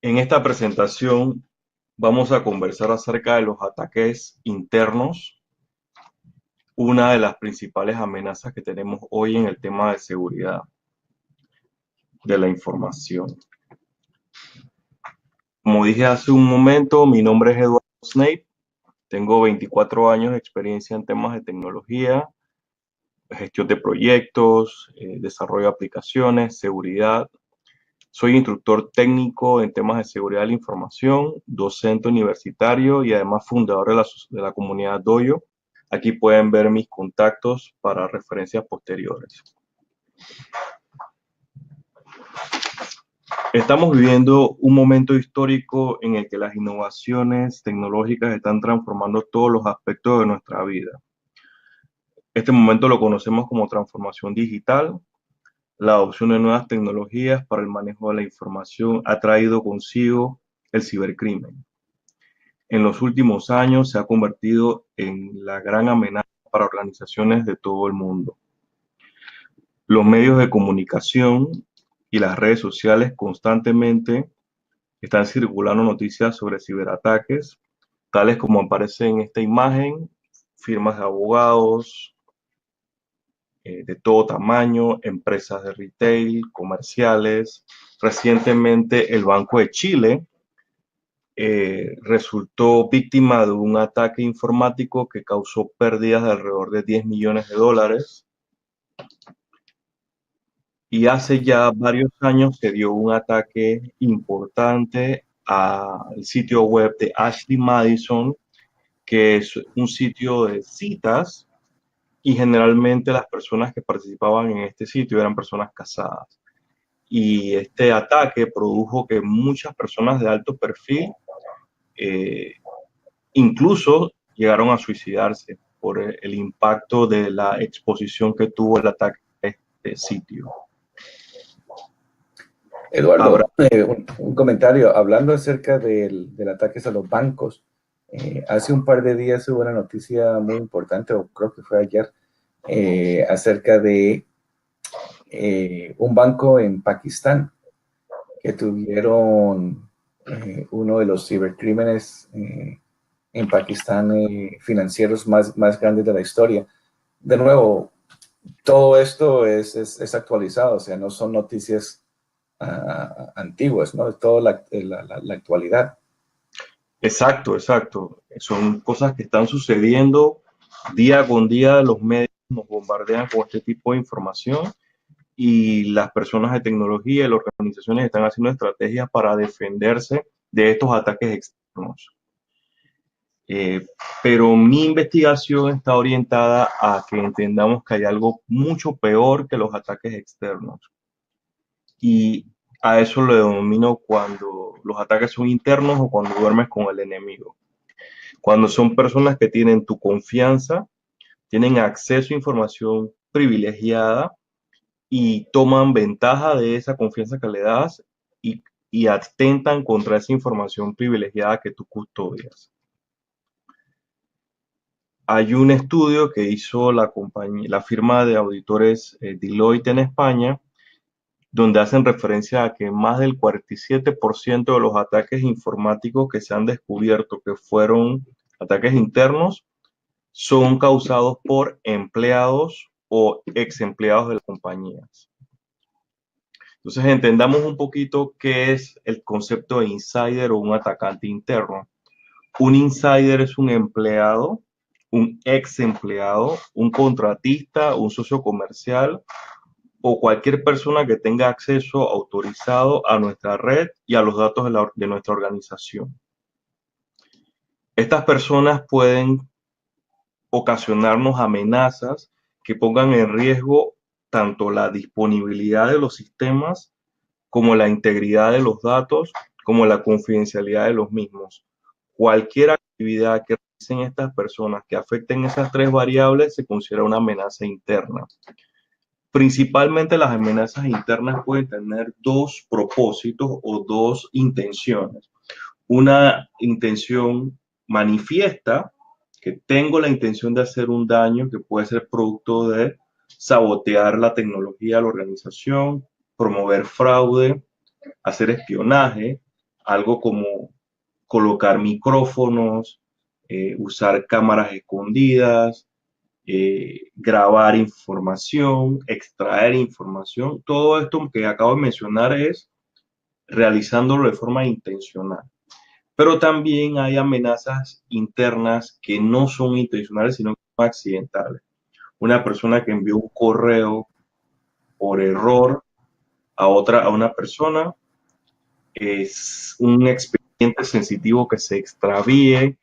En esta presentación vamos a conversar acerca de los ataques internos, una de las principales amenazas que tenemos hoy en el tema de seguridad de la información. Como dije hace un momento, mi nombre es Eduardo Snape, tengo 24 años de experiencia en temas de tecnología, gestión de proyectos, desarrollo de aplicaciones, seguridad. Soy instructor técnico en temas de seguridad de la información, docente universitario y además fundador de la comunidad Dojo. Aquí pueden ver mis contactos para referencias posteriores. Estamos viviendo un momento histórico en el que las innovaciones tecnológicas están transformando todos los aspectos de nuestra vida. Este momento lo conocemos como transformación digital. La adopción de nuevas tecnologías para el manejo de la información ha traído consigo el cibercrimen. En los últimos años se ha convertido en la gran amenaza para organizaciones de todo el mundo. Los medios de comunicación y las redes sociales constantemente están circulando noticias sobre ciberataques, tales como aparece en esta imagen, firmas de abogados de todo tamaño, empresas de retail, comerciales. Recientemente el Banco de Chile resultó víctima de un ataque informático que causó pérdidas de alrededor de 10 millones de dólares. Y hace ya varios años se dio un ataque importante al sitio web de Ashley Madison, que es un sitio de citas, y generalmente las personas que participaban en este sitio eran personas casadas. Y este ataque produjo que muchas personas de alto perfil eh, incluso llegaron a suicidarse por el impacto de la exposición que tuvo el ataque a este sitio. Habrá, Eduardo, un comentario hablando acerca del ataque a los bancos. Hace un par de días hubo una noticia muy importante, o creo que fue ayer, acerca de un banco en Pakistán que tuvieron uno de los cibercrímenes en Pakistán financieros más grandes de la historia. De nuevo, todo esto es actualizado, o sea, no son noticias antiguas, ¿no? Es toda la actualidad. exacto, exacto. Son cosas que están sucediendo día con día. Los medios nos bombardean con este tipo de información y las personas de tecnología y las organizaciones están haciendo estrategias para defenderse de estos ataques externos. Pero mi investigación está orientada a que entendamos que hay algo mucho peor que los ataques externos. Y a eso lo denomino cuando los ataques son internos o cuando duermes con el enemigo. Cuando son personas que tienen tu confianza, tienen acceso a información privilegiada y toman ventaja de esa confianza que le das y atentan contra esa información privilegiada que tú custodias. Hay un estudio que hizo la firma de auditores Deloitte en España, donde hacen referencia a que más del 47% de los ataques informáticos que se han descubierto que fueron ataques internos son causados por empleados o ex empleados de las compañías. Entonces entendamos un poquito qué es el concepto de insider o un atacante interno. Un insider es un empleado, un ex empleado, un contratista, un socio comercial o cualquier persona que tenga acceso autorizado a nuestra red y a los datos de nuestra organización. Estas personas pueden ocasionarnos amenazas que pongan en riesgo tanto la disponibilidad de los sistemas como la integridad de los datos, como la confidencialidad de los mismos. Cualquier actividad que realicen estas personas que afecten esas tres variables se considera una amenaza interna. Principalmente las amenazas internas pueden tener dos propósitos o dos intenciones. Una intención manifiesta, que tengo la intención de hacer un daño que puede ser producto de sabotear la tecnología de la organización, promover fraude, hacer espionaje, algo como colocar micrófonos, usar cámaras escondidas, grabar información, extraer información. Todo esto que acabo de mencionar es realizándolo de forma intencional. Pero también hay amenazas internas que no son intencionales, sino que son accidentales. Una persona que envió un correo por error a una persona, es un expediente sensitivo que se extravíe,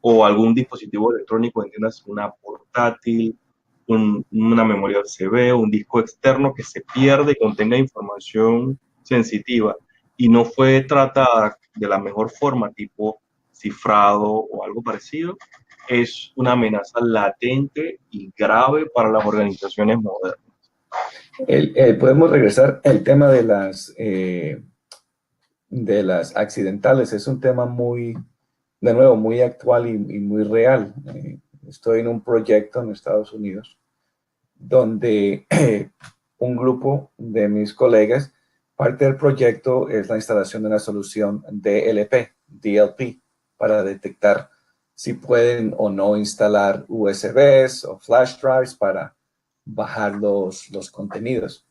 o algún dispositivo electrónico, entiendas, una portátil, una memoria USB, un disco externo que se pierde y contenga información sensitiva y no fue tratada de la mejor forma, tipo cifrado o algo parecido, es una amenaza latente y grave para las organizaciones modernas. Podemos regresar al tema de las accidentales. Es un tema muy, de nuevo, muy actual y muy real. Estoy en un proyecto en Estados Unidos donde un grupo de mis colegas, parte del proyecto es la instalación de una solución DLP, para detectar si pueden o no instalar USBs o flash drives para bajar los contenidos.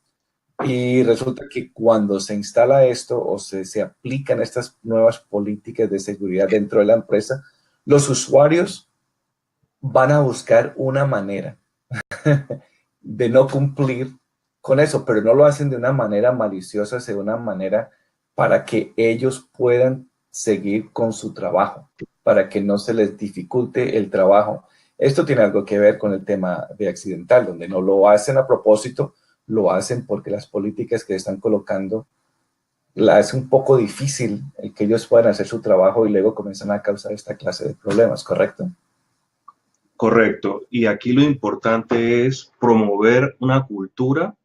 Y resulta que cuando se instala esto o se aplican estas nuevas políticas de seguridad dentro de la empresa, los usuarios van a buscar una manera de no cumplir con eso, pero no lo hacen de una manera maliciosa, sino de una manera para que ellos puedan seguir con su trabajo, para que no se les dificulte el trabajo. Esto tiene algo que ver con el tema de accidental, donde no lo hacen a propósito, lo hacen porque las políticas que están colocando la es un poco difícil el que ellos puedan hacer su trabajo y luego comienzan a causar esta clase de problemas, ¿correcto? Correcto. Y aquí lo importante es promover una cultura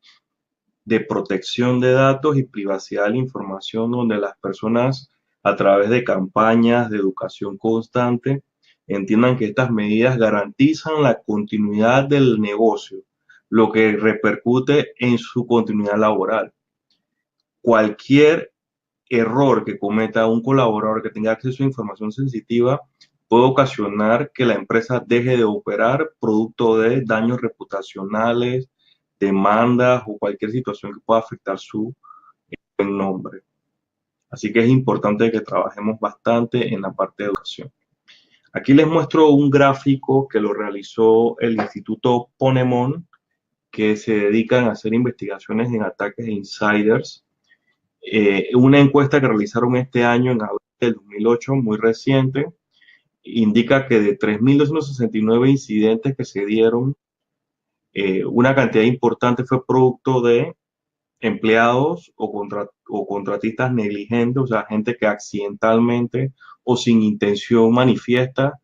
de protección de datos y privacidad de la información, donde las personas, a través de campañas de educación constante, entiendan que estas medidas garantizan la continuidad del negocio, lo que repercute en su continuidad laboral. Cualquier error que cometa un colaborador que tenga acceso a información sensitiva puede ocasionar que la empresa deje de operar producto de daños reputacionales, demandas o cualquier situación que pueda afectar su nombre. Así que es importante que trabajemos bastante en la parte de educación. Aquí les muestro un gráfico que lo realizó el Instituto Ponemon, que se dedican a hacer investigaciones en ataques e insiders. Una encuesta que realizaron este año, en abril del 2008, muy reciente, indica que de 3.269 incidentes que se dieron, una cantidad importante fue producto de empleados o contratistas negligentes, o sea, gente que accidentalmente o sin intención manifiesta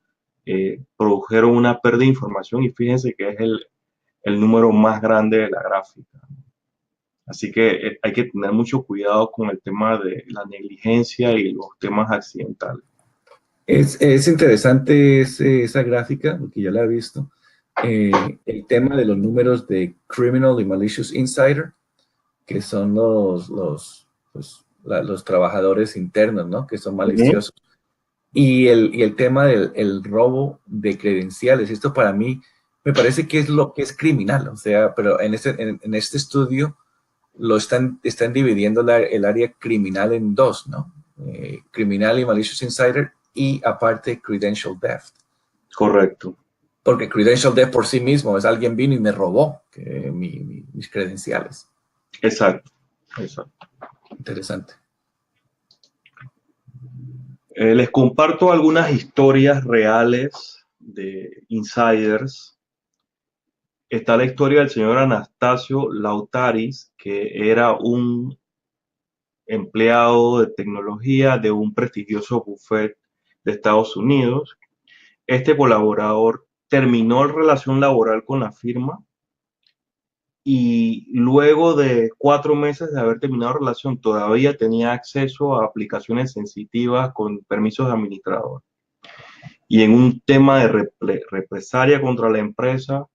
produjeron una pérdida de información, y fíjense que es el número más grande de la gráfica. Así que hay que tener mucho cuidado con el tema de la negligencia y los temas accidentales. Es interesante esa gráfica, porque ya la he visto. El tema de los números de Criminal y Malicious Insider, que son los trabajadores internos, ¿no? Que son maliciosos. Y el tema del robo de credenciales. Esto para mí me parece que es lo que es criminal. O sea, pero en este estudio están dividiendo el área criminal en dos, ¿no? Criminal y Malicious Insider y aparte Credential Theft. Correcto. Porque Credential Theft por sí mismo es alguien vino y me robó mis credenciales. Exacto, exacto. Interesante. Les comparto algunas historias reales de insiders. Está la historia del señor Anastasio Lautaris, que era un empleado de tecnología de un prestigioso buffet de Estados Unidos. Este colaborador terminó la relación laboral con la firma y luego de 4 meses de haber terminado la relación todavía tenía acceso a aplicaciones sensitivas con permisos de administrador. Y en un tema de represalia contra la empresa,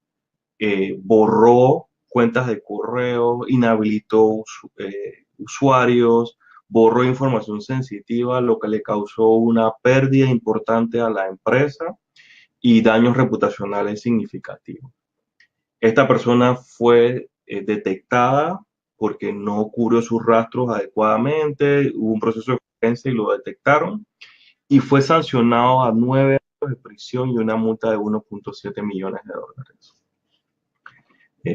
borró cuentas de correo, inhabilitó usuarios, borró información sensitiva, lo que le causó una pérdida importante a la empresa y daños reputacionales significativos. Esta persona fue detectada porque no cubrió sus rastros adecuadamente, hubo un proceso de forense y lo detectaron, y fue sancionado a 9 años de prisión y una multa de 1.7 millones de dólares.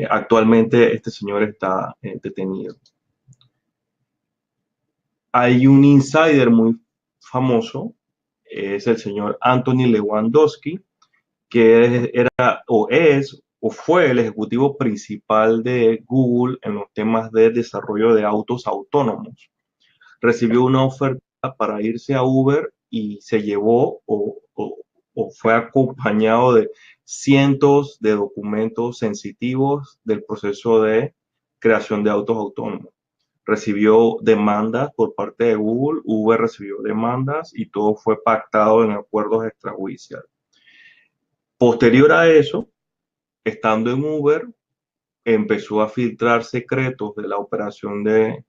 Actualmente este señor está detenido. Hay un insider muy famoso, es el señor Anthony Lewandowski, que era o es o fue el ejecutivo principal de Google en los temas de desarrollo de autos autónomos. Recibió una oferta para irse a Uber y se llevó o fue acompañado de cientos de documentos sensitivos del proceso de creación de autos autónomos. Recibió demandas por parte de Google, Uber recibió demandas y todo fue pactado en acuerdos extrajudiciales. Posterior a eso, estando en Uber, empezó a filtrar secretos de la operación de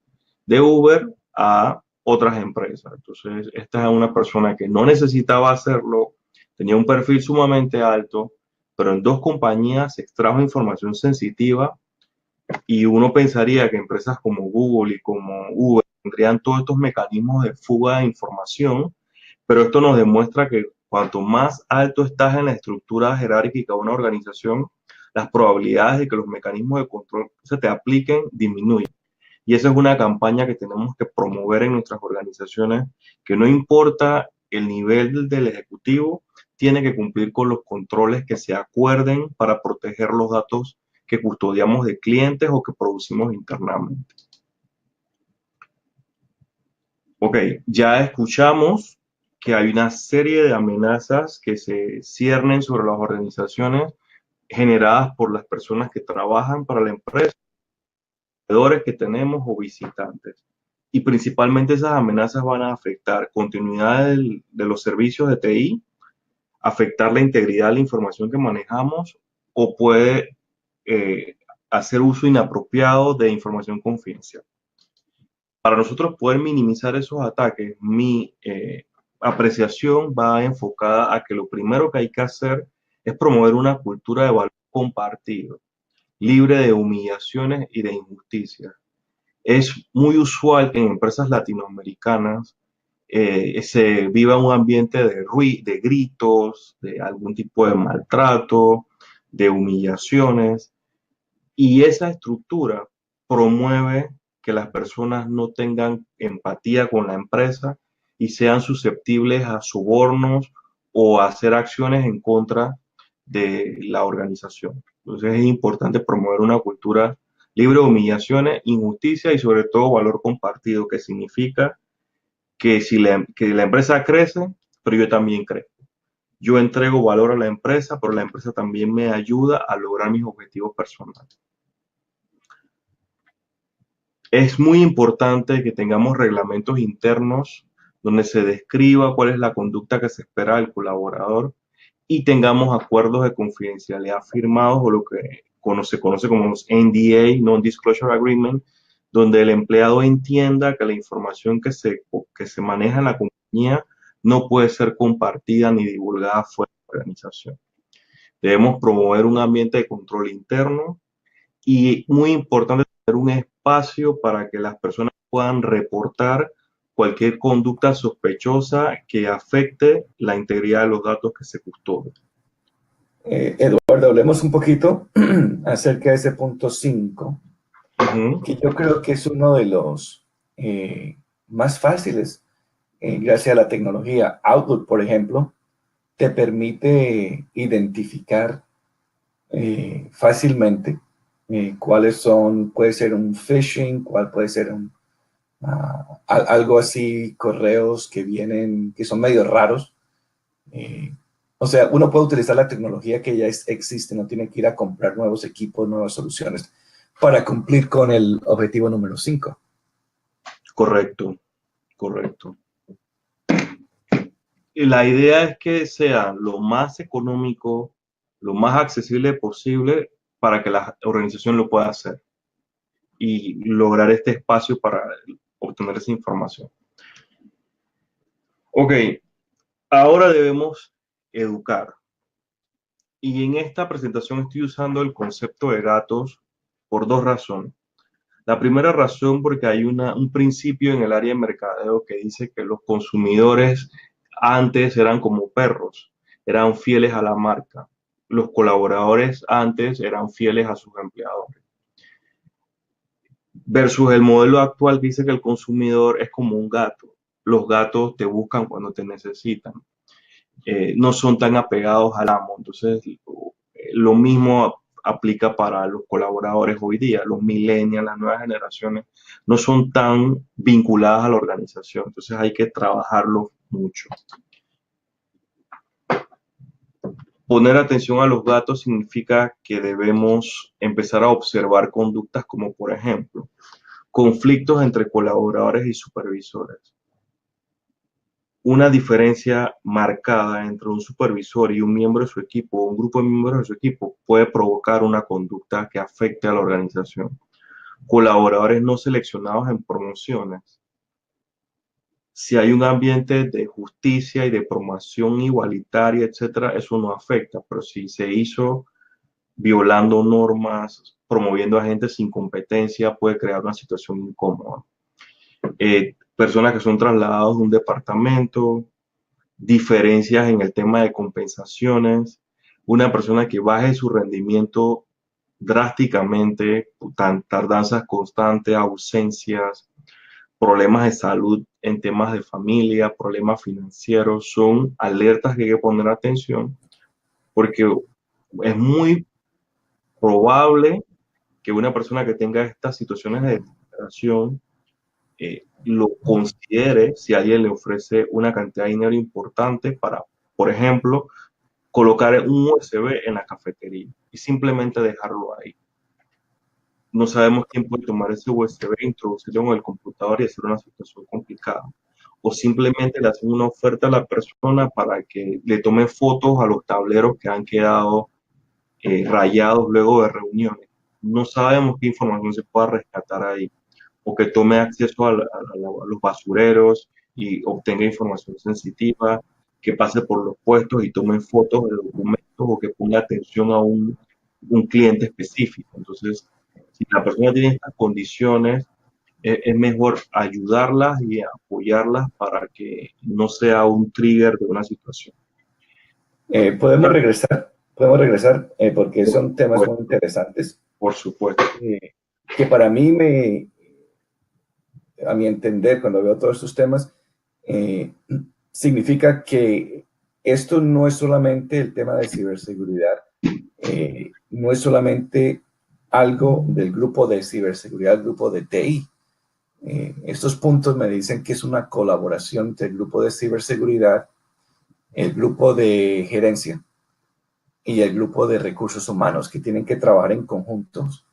Uber a otras empresas. Entonces, esta es una persona que no necesitaba hacerlo, tenía un perfil sumamente alto, pero en dos compañías extrajo información sensitiva y uno pensaría que empresas como Google y como Uber tendrían todos estos mecanismos de fuga de información, pero esto nos demuestra que cuanto más alto estás en la estructura jerárquica de una organización, las probabilidades de que los mecanismos de control se te apliquen disminuyen. Y esa es una campaña que tenemos que promover en nuestras organizaciones, que no importa el nivel del ejecutivo, tiene que cumplir con los controles que se acuerden para proteger los datos que custodiamos de clientes o que producimos internamente. Ok, ya escuchamos que hay una serie de amenazas que se ciernen sobre las organizaciones generadas por las personas que trabajan para la empresa, que tenemos o visitantes. Y principalmente esas amenazas van a afectar continuidad de los servicios de TI, afectar la integridad de la información que manejamos o puede hacer uso inapropiado de información confidencial. Para nosotros poder minimizar esos ataques, mi apreciación va enfocada a que lo primero que hay que hacer es promover una cultura de valor compartido, libre de humillaciones y de injusticias. Es muy usual que en empresas latinoamericanas se viva un ambiente de gritos, de algún tipo de maltrato, de humillaciones, y esa estructura promueve que las personas no tengan empatía con la empresa y sean susceptibles a sobornos o a hacer acciones en contra de la organización. Entonces es importante promover una cultura libre de humillaciones, injusticia y sobre todo valor compartido, que significa que que la empresa crece, pero yo también crezco. Yo entrego valor a la empresa, pero la empresa también me ayuda a lograr mis objetivos personales. Es muy importante que tengamos reglamentos internos donde se describa cuál es la conducta que se espera del colaborador y tengamos acuerdos de confidencialidad firmados o lo que se conoce como los NDA, Non-Disclosure Agreement, donde el empleado entienda que la información que se maneja en la compañía no puede ser compartida ni divulgada fuera de la organización. Debemos promover un ambiente de control interno y muy importante tener un espacio para que las personas puedan reportar cualquier conducta sospechosa que afecte la integridad de los datos que se custodian. Eduardo, hablemos un poquito acerca de ese punto 5, que yo creo que es uno de los más fáciles gracias a la tecnología. Outlook, por ejemplo, te permite identificar fácilmente cuáles son, puede ser un phishing, cuál puede ser algo así, correos que vienen, que son medio raros. O sea, uno puede utilizar la tecnología que ya existe, no tiene que ir a comprar nuevos equipos, nuevas soluciones para cumplir con el objetivo número 5. Correcto, correcto. Y la idea es que sea lo más económico, lo más accesible posible para que la organización lo pueda hacer y lograr este espacio para obtener esa información. Ok, ahora debemos educar. Y en esta presentación estoy usando el concepto de datos por dos razones. La primera razón porque hay un principio en el área de mercadeo que dice que los consumidores antes eran como perros, eran fieles a la marca. Los colaboradores antes eran fieles a sus empleadores. Versus el modelo actual que dice que el consumidor es como un gato. Los gatos te buscan cuando te necesitan. No son tan apegados al amo. Entonces, lo mismo aplica para los colaboradores hoy día. Los millennials, las nuevas generaciones, no son tan vinculadas a la organización. Entonces, hay que trabajarlo mucho. Poner atención a los datos significa que debemos empezar a observar conductas como, por ejemplo, conflictos entre colaboradores y supervisores. Una diferencia marcada entre un supervisor y un miembro de su equipo o un grupo de miembros de su equipo puede provocar una conducta que afecte a la organización. Colaboradores no seleccionados en promociones. Si hay un ambiente de justicia y de promoción igualitaria, etcétera, eso no afecta, pero si se hizo violando normas, promoviendo a gente sin competencia, puede crear una situación incómoda. Personas que son trasladados de un departamento, diferencias en el tema de compensaciones, una persona que baje su rendimiento drásticamente, tardanzas constantes, ausencias, problemas de salud en temas de familia, problemas financieros, son alertas que hay que poner atención porque es muy probable que una persona que tenga estas situaciones de desesperación lo considere si alguien le ofrece una cantidad de dinero importante para, por ejemplo, colocar un USB en la cafetería y simplemente dejarlo ahí. No sabemos quién puede tomar ese USB, introducirlo en el computador y hacer una situación complicada. O simplemente le hacen una oferta a la persona para que le tome fotos a los tableros que han quedado rayados luego de reuniones. No sabemos qué información se pueda rescatar ahí. O que tome acceso a los basureros y obtenga información sensitiva, que pase por los puestos y tome fotos de documentos o que ponga atención a un cliente específico. Entonces, si la persona tiene estas condiciones, es mejor ayudarlas y apoyarlas para que no sea un trigger de una situación. Podemos regresar porque Por son temas muy supuesto, interesantes por supuesto. que para mí a mi entender, cuando veo todos estos temas, eh, significa que esto no es solamente el tema de ciberseguridad, no es solamente algo del grupo de ciberseguridad, el grupo de TI. Estos puntos me dicen que es una colaboración entre el grupo de ciberseguridad, el grupo de gerencia y el grupo de recursos humanos que tienen que trabajar en conjuntos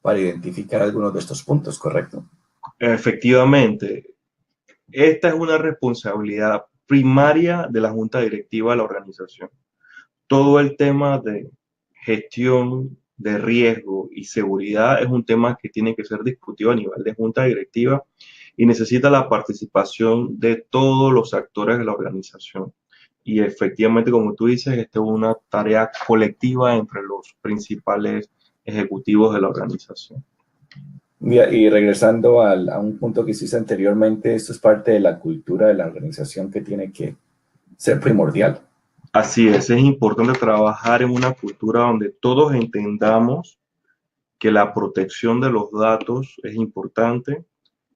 para identificar algunos de estos puntos, ¿correcto? Efectivamente, esta es una responsabilidad primaria de la junta directiva de la organización. Todo el tema de gestión de riesgo y seguridad es un tema que tiene que ser discutido a nivel de junta directiva y necesita la participación de todos los actores de la organización. Y efectivamente, como tú dices, esta es una tarea colectiva entre los principales ejecutivos de la organización. Y regresando a un punto que hiciste anteriormente, esto es parte de la cultura de la organización que tiene que ser primordial. Así es importante trabajar en una cultura donde todos entendamos que la protección de los datos es importante,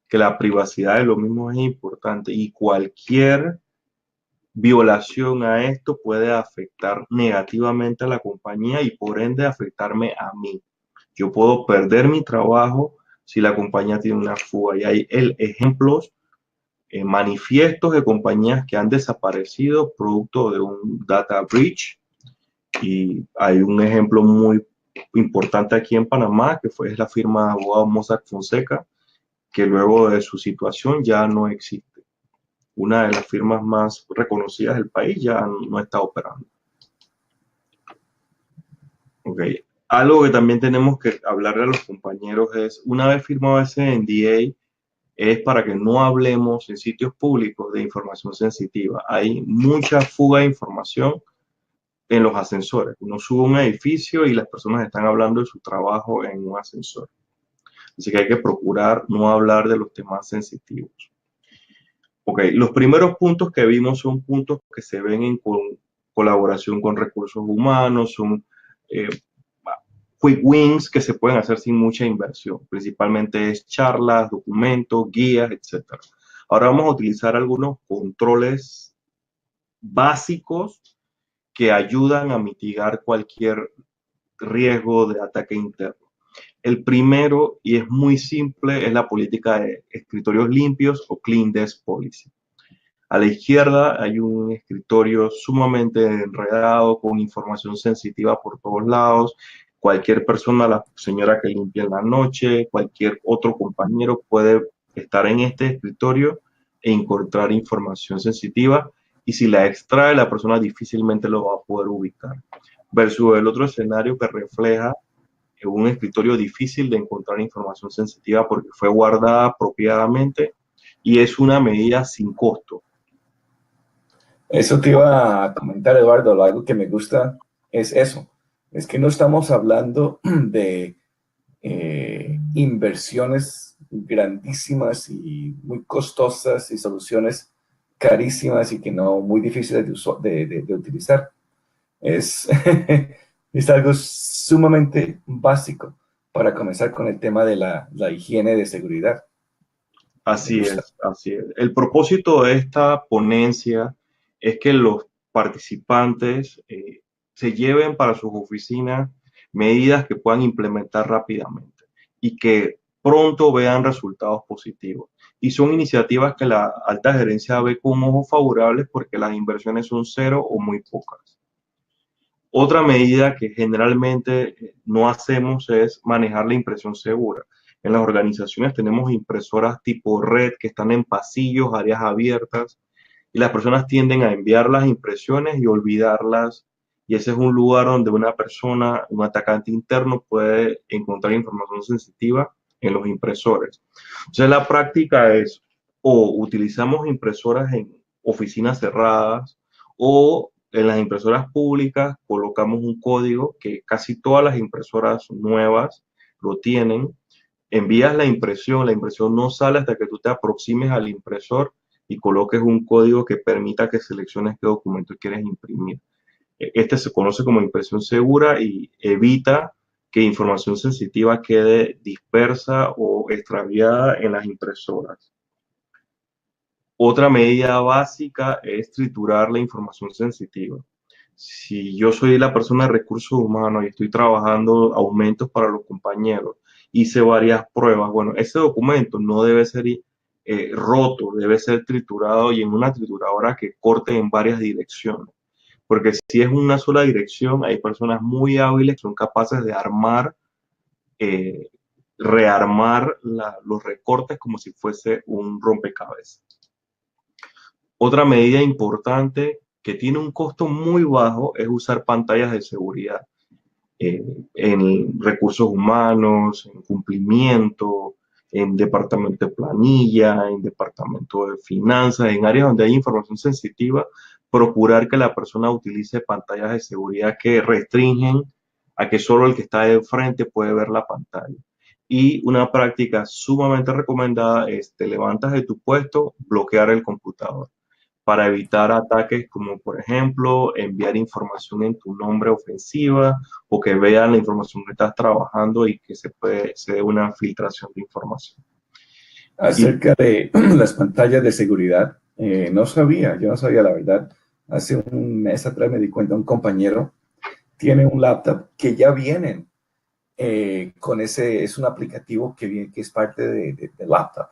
que la privacidad de lo mismo es importante y cualquier violación a esto puede afectar negativamente a la compañía y por ende afectarme a mí. Yo puedo perder mi trabajo si la compañía tiene una fuga y hay ejemplos manifiestos de compañías que han desaparecido producto de un data breach y hay un ejemplo muy importante aquí en Panamá que fue la firma de abogados Mossack Fonseca que luego de su situación ya no existe. Una de las firmas más reconocidas del país ya no está operando. Ok. Algo que también tenemos que hablarle a los compañeros es, una vez firmado ese NDA, es para que no hablemos en sitios públicos de información sensitiva. Hay mucha fuga de información en los ascensores. Uno sube a un edificio y las personas están hablando de su trabajo en un ascensor. Así que hay que procurar no hablar de los temas sensitivos. Ok, los primeros puntos que vimos son puntos que se ven en colaboración con recursos humanos, son eh, quick wins que se pueden hacer sin mucha inversión. Principalmente es charlas, documentos, guías, etc. Ahora vamos a utilizar algunos controles básicos que ayudan a mitigar cualquier riesgo de ataque interno. El primero, y es muy simple, es la política de escritorios limpios o Clean Desk Policy. A la izquierda hay un escritorio sumamente enredado con información sensitiva por todos lados. Cualquier persona, la señora que limpia en la noche, cualquier otro compañero puede estar en este escritorio e encontrar información sensitiva y si la extrae la persona difícilmente lo va a poder ubicar. Versus el otro escenario que refleja un escritorio difícil de encontrar información sensitiva porque fue guardada apropiadamente y es una medida sin costo. Eso te iba a comentar, Eduardo, algo que me gusta es eso, es que no estamos hablando de inversiones grandísimas y muy costosas y soluciones carísimas y que no muy difíciles de utilizar. Es, es algo sumamente básico para comenzar con el tema de la higiene de seguridad. Me Así gusta. es, así es. El propósito de esta ponencia es que los participantes se lleven para sus oficinas medidas que puedan implementar rápidamente y que pronto vean resultados positivos. Y son iniciativas que la alta gerencia ve con ojos favorables porque las inversiones son cero o muy pocas. Otra medida que generalmente no hacemos es manejar la impresión segura. En las organizaciones tenemos impresoras tipo red que están en pasillos, áreas abiertas, y las personas tienden a enviar las impresiones y olvidarlas. Y ese es un lugar donde una persona, un atacante interno, puede encontrar información sensitiva en los impresores. Entonces la práctica es o utilizamos impresoras en oficinas cerradas o en las impresoras públicas colocamos un código que casi todas las impresoras nuevas lo tienen. Envías la impresión no sale hasta que tú te aproximes al impresor y coloques un código que permita que selecciones qué documento quieres imprimir. Este se conoce como impresión segura y evita que información sensitiva quede dispersa o extraviada en las impresoras. Otra medida básica es triturar la información sensitiva. Si yo soy la persona de recursos humanos y estoy trabajando aumentos para los compañeros, hice varias pruebas, bueno, ese documento no debe ser roto, debe ser triturado y en una trituradora que corte en varias direcciones. Porque si es una sola dirección, hay personas muy hábiles que son capaces de armar, eh, rearmar los recortes como si fuese un rompecabezas. Otra medida importante que tiene un costo muy bajo es usar pantallas de seguridad en recursos humanos, en cumplimiento, en departamento de planilla, en departamento de finanzas, en áreas donde hay información sensitiva, procurar que la persona utilice pantallas de seguridad que restringen a que solo el que está de frente puede ver la pantalla. Y una práctica sumamente recomendada es te levantas de tu puesto, bloquear el computador para evitar ataques como, por ejemplo, enviar información en tu nombre ofensiva o que vean la información que estás trabajando y que se dé una filtración de información. Y Acerca de las pantallas de seguridad, yo no sabía la verdad. Hace un mes atrás me di cuenta, un compañero tiene un laptop que ya vienen con ese, es un aplicativo que es parte de laptop,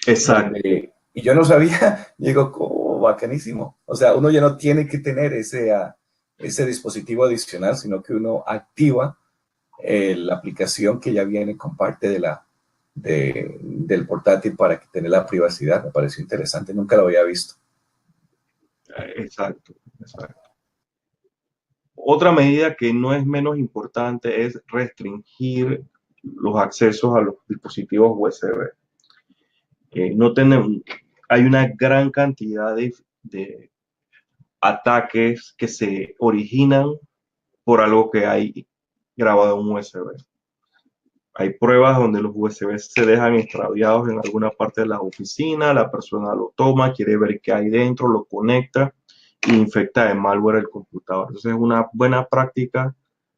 exacto, donde, y yo no sabía, digo, oh, bacanísimo. O sea, uno ya no tiene que tener ese dispositivo adicional, sino que uno activa la aplicación que ya viene con parte del portátil para tener la privacidad. Me pareció interesante, nunca lo había visto. exacto, exacto. Otra medida que no es menos importante es restringir los accesos a los dispositivos USB. No tenemos, hay una gran cantidad de ataques que se originan por algo que hay grabado en un USB. Hay pruebas donde los USB se dejan extraviados en alguna parte de la oficina, la persona lo toma, quiere ver qué hay dentro, lo conecta e infecta de malware el computador. Entonces es una buena práctica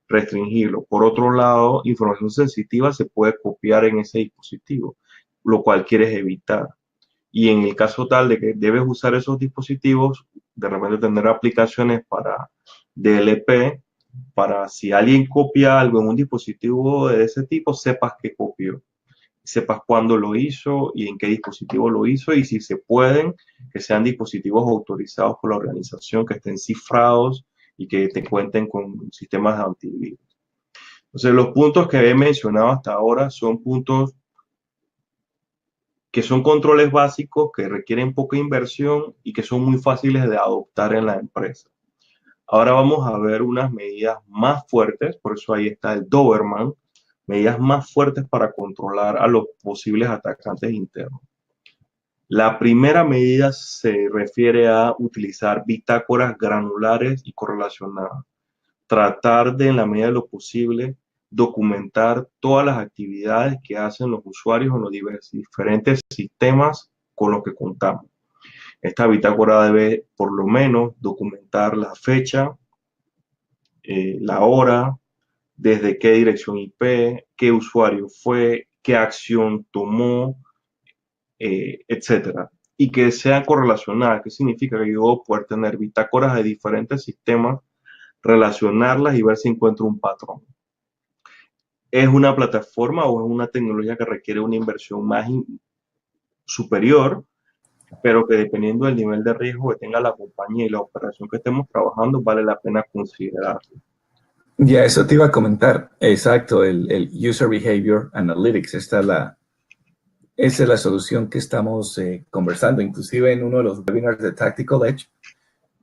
restringirlo. Por otro lado, información sensitiva se puede copiar en ese dispositivo, lo cual quieres evitar. Y en el caso tal de que debes usar esos dispositivos, de repente tener aplicaciones para DLP, para si alguien copia algo en un dispositivo de ese tipo, sepas qué copió, sepas cuándo lo hizo y en qué dispositivo lo hizo, y si se pueden, que sean dispositivos autorizados por la organización, que estén cifrados y que te cuenten con sistemas de antivirus. Entonces, los puntos que he mencionado hasta ahora son puntos que son controles básicos que requieren poca inversión y que son muy fáciles de adoptar en la empresa. Ahora vamos a ver unas medidas más fuertes, por eso ahí está el Doberman, medidas más fuertes para controlar a los posibles atacantes internos. La primera medida se refiere a utilizar bitácoras granulares y correlacionadas. Tratar de, en la medida de lo posible, documentar todas las actividades que hacen los usuarios en los diferentes sistemas con los que contamos. Esta bitácora debe, por lo menos, documentar la fecha, la hora, desde qué dirección IP, qué usuario fue, qué acción tomó, etcétera. Y que sean correlacionadas. ¿Qué significa? Que yo voy a poder tener bitácoras de diferentes sistemas, relacionarlas y ver si encuentro un patrón. ¿Es una plataforma o es una tecnología que requiere una inversión más superior, pero que dependiendo del nivel de riesgo que tenga la compañía y la operación que estemos trabajando, vale la pena considerarlo? Ya, eso te iba a comentar. Exacto, el User Behavior Analytics, esa es la solución que estamos conversando, inclusive en uno de los webinars de Tactical Edge,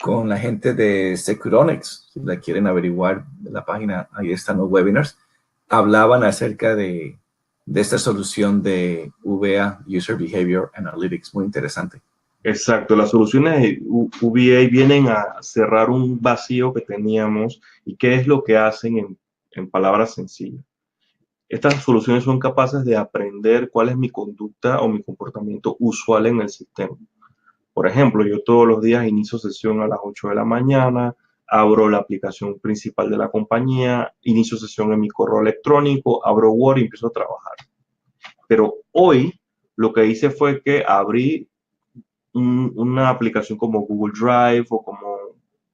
con la gente de Securonics, si la quieren averiguar, en la página, ahí están los webinars, hablaban acerca de esta solución de VA, User Behavior Analytics, muy interesante. Exacto, las soluciones de UBA vienen a cerrar un vacío que teníamos. ¿Y qué es lo que hacen en palabras sencillas? Estas soluciones son capaces de aprender cuál es mi conducta o mi comportamiento usual en el sistema. Por ejemplo, yo todos los días inicio sesión a las 8 de la mañana, abro la aplicación principal de la compañía, inicio sesión en mi correo electrónico, abro Word y empiezo a trabajar. Pero hoy lo que hice fue que abrí una aplicación como Google Drive o como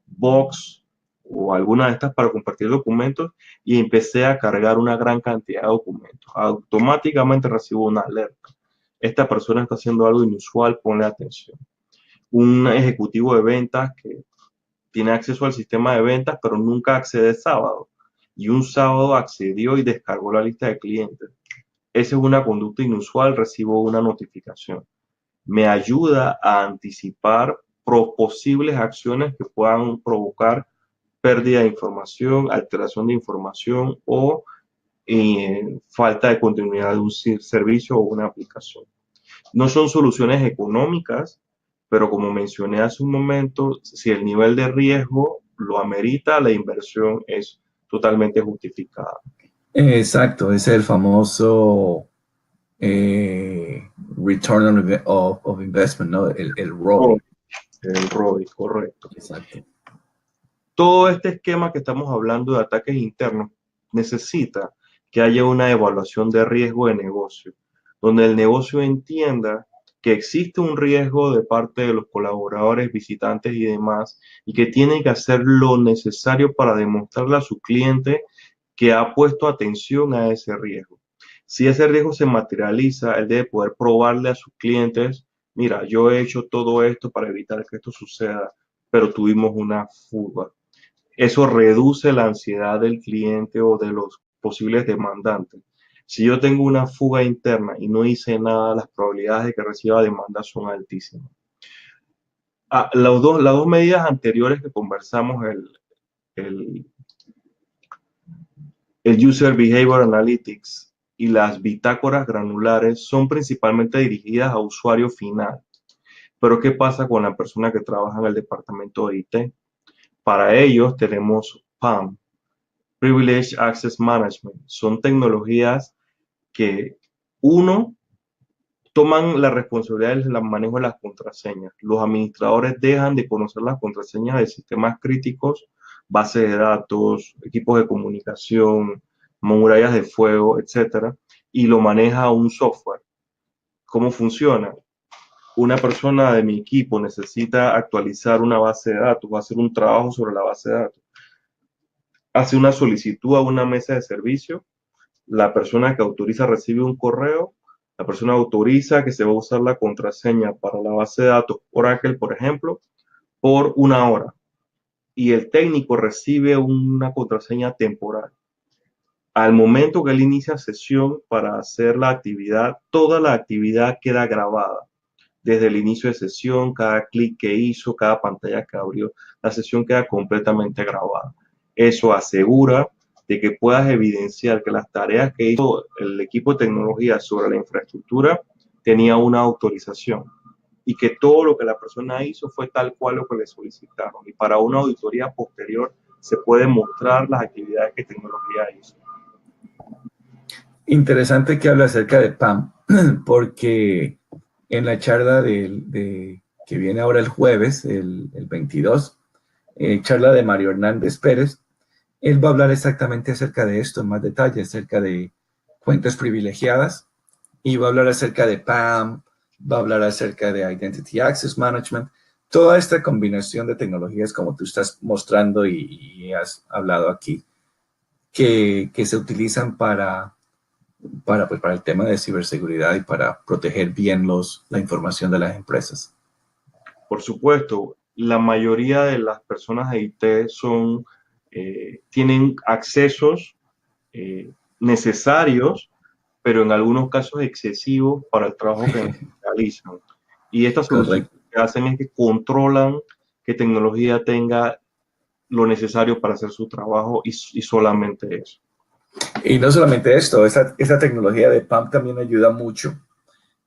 Box o alguna de estas para compartir documentos, y empecé a cargar una gran cantidad de documentos. Automáticamente recibo una alerta. Esta persona está haciendo algo inusual, ponle atención. Un ejecutivo de ventas que tiene acceso al sistema de ventas, pero nunca accede sábado. Y un sábado accedió y descargó la lista de clientes. Esa es una conducta inusual, recibo una notificación. Me ayuda a anticipar posibles acciones que puedan provocar pérdida de información, alteración de información o falta de continuidad de un servicio o una aplicación. No son soluciones económicas, pero como mencioné hace un momento, si el nivel de riesgo lo amerita, la inversión es totalmente justificada. Exacto, ese es el famoso Return of Investment, ¿no? El Oh, ROI. el ROI, correcto. Exacto. Todo este esquema que estamos hablando de ataques internos necesita que haya una evaluación de riesgo de negocio, donde el negocio entienda que existe un riesgo de parte de los colaboradores, visitantes y demás, y que tiene que hacer lo necesario para demostrarle a su cliente que ha puesto atención a ese riesgo. Si ese riesgo se materializa, él debe poder probarle a sus clientes: mira, yo he hecho todo esto para evitar que esto suceda, pero tuvimos una fuga. Eso reduce la ansiedad del cliente o de los posibles demandantes. Si yo tengo una fuga interna y no hice nada, las probabilidades de que reciba demandas son altísimas. Las dos medidas anteriores que conversamos, el User Behavior Analytics y las bitácoras granulares son principalmente dirigidas a usuario final. Pero ¿qué pasa con la persona que trabaja en el departamento de IT? Para ellos tenemos PAM, Privileged Access Management. Son tecnologías que, uno, toman la responsabilidad del manejo de las contraseñas. Los administradores dejan de conocer las contraseñas de sistemas críticos, bases de datos, equipos de comunicación, murallas de fuego, etcétera, y lo maneja un software. ¿Cómo funciona? Una persona de mi equipo necesita actualizar una base de datos, va a hacer un trabajo sobre la base de datos, hace una solicitud a una mesa de servicio, la persona que autoriza recibe un correo, la persona autoriza que se va a usar la contraseña para la base de datos Oracle, por ejemplo, por una hora, y el técnico recibe una contraseña temporal. Al momento que él inicia sesión para hacer la actividad, toda la actividad queda grabada. Desde el inicio de sesión, cada clic que hizo, cada pantalla que abrió, la sesión queda completamente grabada. Eso asegura de que puedas evidenciar que las tareas que hizo el equipo de tecnología sobre la infraestructura tenía una autorización y que todo lo que la persona hizo fue tal cual lo que le solicitaron. Y para una auditoría posterior se puede mostrar las actividades que tecnología hizo. Interesante que habla acerca de PAM, porque en la charla que viene ahora el jueves, el 22, charla de Mario Hernández Pérez, él va a hablar exactamente acerca de esto en más detalle, acerca de cuentas privilegiadas, y va a hablar acerca de PAM, va a hablar acerca de Identity Access Management, toda esta combinación de tecnologías como tú estás mostrando y has hablado aquí, que se utilizan pues, para el tema de ciberseguridad y para proteger bien la información de las empresas. Por supuesto, la mayoría de las personas de IT tienen accesos necesarios, pero en algunos casos excesivos para el trabajo que realizan. Y estas soluciones Correcto. que hacen es que controlan que tecnología tenga lo necesario para hacer su trabajo y solamente eso. Y no solamente esto, esa tecnología de PAM también ayuda mucho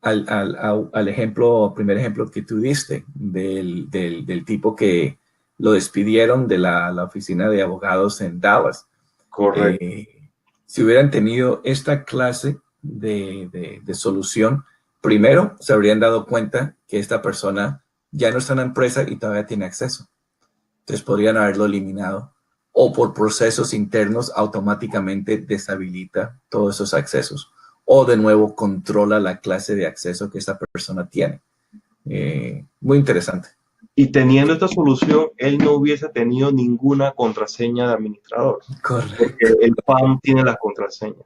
al ejemplo, primer ejemplo que tú diste, del tipo que lo despidieron de la oficina de abogados en Dallas. Correcto. Eh, si hubieran tenido esta clase de solución, primero se habrían dado cuenta que esta persona ya no está en la empresa y todavía tiene acceso. Entonces podrían haberlo eliminado o por procesos internos automáticamente deshabilita todos esos accesos o de nuevo controla la clase de acceso que esta persona tiene. Muy interesante. Y teniendo esta solución, él no hubiese tenido ninguna contraseña de administrador, porque Correcto, el PAM tiene las contraseñas. Él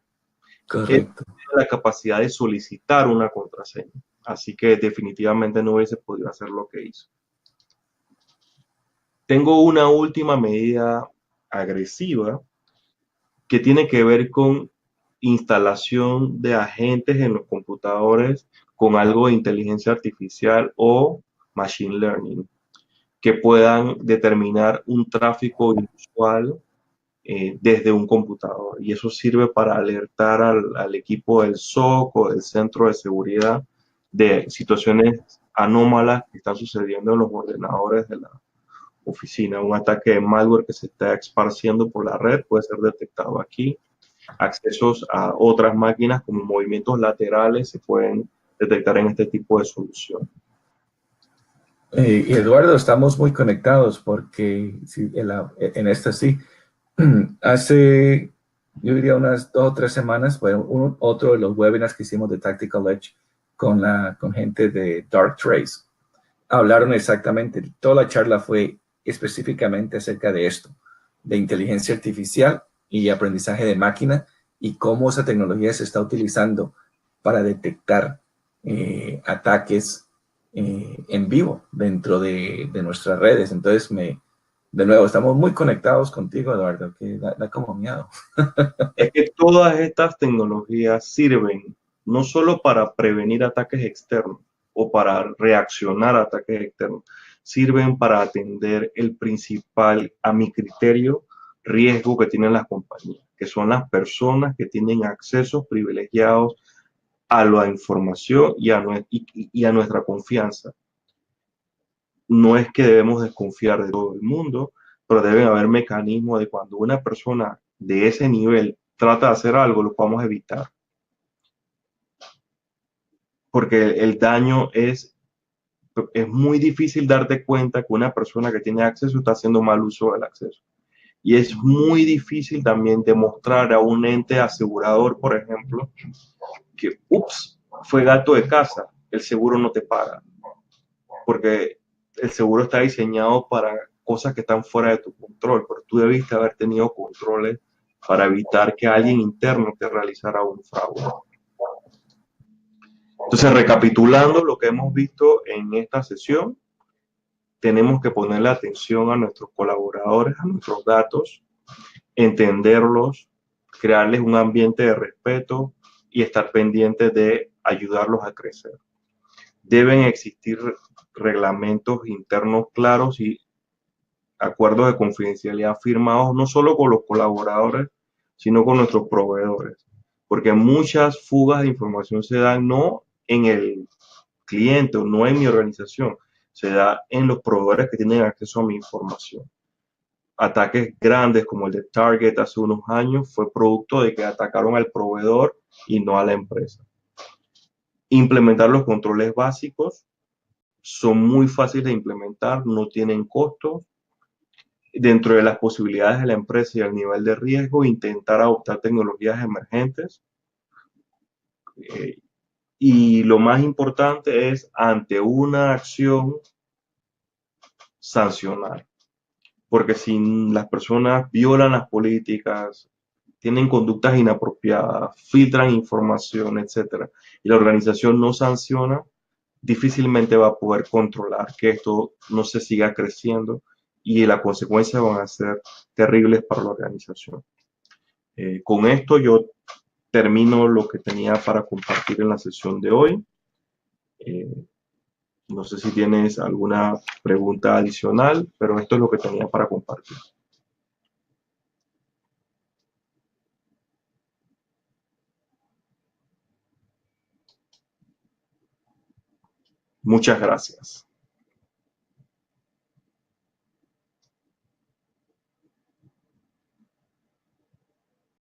correcto. tiene la capacidad de solicitar una contraseña, así que definitivamente no hubiese podido hacer lo que hizo. Tengo una última medida agresiva que tiene que ver con instalación de agentes en los computadores con algo de inteligencia artificial o machine learning, que puedan determinar un tráfico inusual desde un computador. Y eso sirve para alertar al equipo del SOC o del centro de seguridad de situaciones anómalas que están sucediendo en los ordenadores de la oficina. Un ataque de malware que se está esparciendo por la red puede ser detectado aquí. Accesos a otras máquinas como movimientos laterales se pueden detectar en este tipo de solución. Y Eduardo, estamos muy conectados porque sí, en esta sí, hace, yo diría unas 2 o 3 semanas, fue otro de los webinars que hicimos de Tactical Edge con gente de Dark Trace. Hablaron exactamente, toda la charla fue específicamente acerca de esto, de inteligencia artificial y aprendizaje de máquina y cómo esa tecnología se está utilizando para detectar ataques en vivo dentro de nuestras redes. Entonces, de nuevo, estamos muy conectados contigo, Eduardo, que da como miedo. Es que todas estas tecnologías sirven no solo para prevenir ataques externos o para reaccionar a ataques externos, sirven para atender el principal, a mi criterio, riesgo que tienen las compañías, que son las personas que tienen accesos privilegiados a la información y a nuestra confianza. No es que debemos desconfiar de todo el mundo, pero deben haber mecanismos de cuando una persona de ese nivel trata de hacer algo, lo podamos evitar. Porque el daño es muy difícil darte cuenta que una persona que tiene acceso está haciendo mal uso del acceso. Y es muy difícil también demostrar a un ente asegurador, por ejemplo, que, ups, fue gato de casa, el seguro no te paga. Porque el seguro está diseñado para cosas que están fuera de tu control, pero tú debiste haber tenido controles para evitar que alguien interno te realizara un fraude. Entonces, recapitulando lo que hemos visto en esta sesión, tenemos que ponerle atención a nuestros colaboradores, a nuestros datos, entenderlos, crearles un ambiente de respeto y estar pendientes de ayudarlos a crecer. Deben existir reglamentos internos claros y acuerdos de confidencialidad firmados no solo con los colaboradores, sino con nuestros proveedores, porque muchas fugas de información se dan no en el cliente o no en mi organización, se da en los proveedores que tienen acceso a mi información. Ataques grandes como el de Target hace unos años fue producto de que atacaron al proveedor y no a la empresa. Implementar los controles básicos son muy fáciles de implementar, no tienen costos. Dentro de las posibilidades de la empresa y el nivel de riesgo, intentar adoptar tecnologías emergentes. Y lo más importante es, ante una acción, sancionar. Porque si las personas violan las políticas, tienen conductas inapropiadas, filtran información, etcétera, y la organización no sanciona, difícilmente va a poder controlar que esto no se siga creciendo y las consecuencias van a ser terribles para la organización. Con esto yo termino lo que tenía para compartir en la sesión de hoy. No sé si tienes alguna pregunta adicional, pero esto es lo que tenía para compartir. Muchas gracias.